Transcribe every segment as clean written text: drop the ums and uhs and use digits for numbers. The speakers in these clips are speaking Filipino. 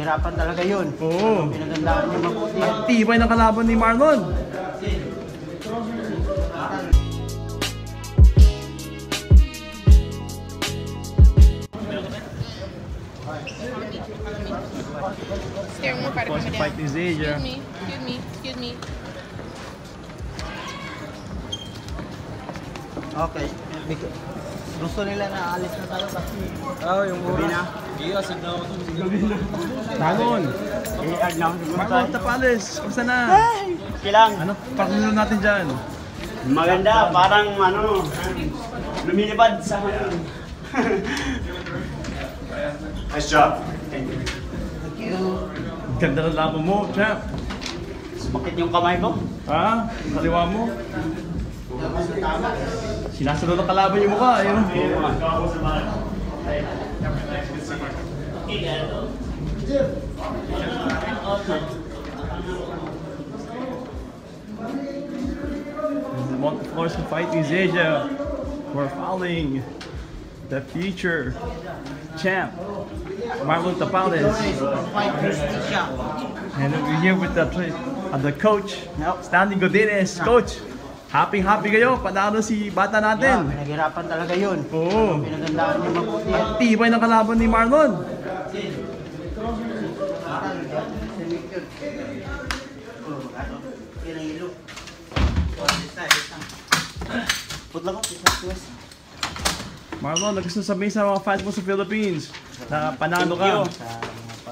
Naghirapan talaga yun. Oo. Pinagandaan niya mabuti. Ang tibay ng kalaban ni Marlon. Stare mo para First kami fight ni Zaja. Excuse me. Okay. Gusto nila na alis na tayo kasi Yung gabi na. Talon. I-add na ako siguro tayo. Marlon Tapales. Kamusta na? Kilang. Ano? Pakulo natin dyan. Maganda, parang lumilipad sa Nice job. Thank you. Ganda ng laban mo, champ. Bakit yung kamay ko? Ha? Kaliwa mo. Sinasunod ang kalaban yung mukha. Yun. The floors to fight is Asia. We're following the future champ, Marlon Tapales. And we're here with the coach, Stanley Godinez. Coach, happy kayo. Panalo si bata natin. Naghirapan talaga yun. Oo. Pinagandaan niya mabuti. Ang tibay ng kalaban ni Marlon. Marlon, gusto sabihin sa mga fans mo sa Philippines na panalo ka.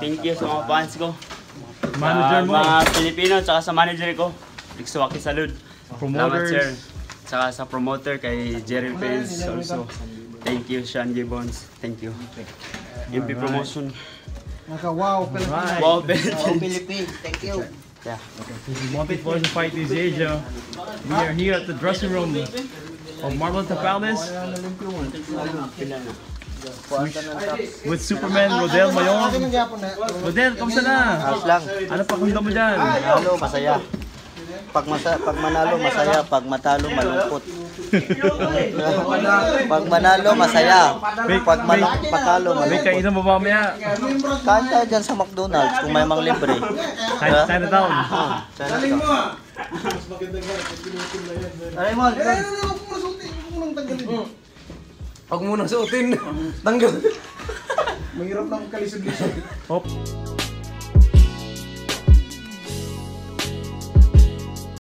Thank you sa mga fans ko. Manager mo, Mga Pilipino, tsaka sa manager ko. Rixwaki Salud. Salamat, sir. promoters. Tsaka sa promoter kay Jerry Pence also. Thank you, Sean Gibbons. Thank you. MP Promotion. Wow, Right. Wow, Ben. Philippines. Thank you. Yeah. Wanted for to fight is Asia. We are here at the dressing room of Marlon Tapales with Superman Rodel Mayon. Rodel, kamusta na? Ayos lang. Ano pakiramdam mo dyan? Manalo, masaya. Pag manalo, masaya. Pag matalo, malungkot. Pag manalo, masaya. Pag matalo, May malungkot. kainan mo ba mamaya? Kain tayo dyan sa McDonald's kung may mang libre. Chinatown. Raymond, Huwag mo nang suotin. Tanggal. Hop.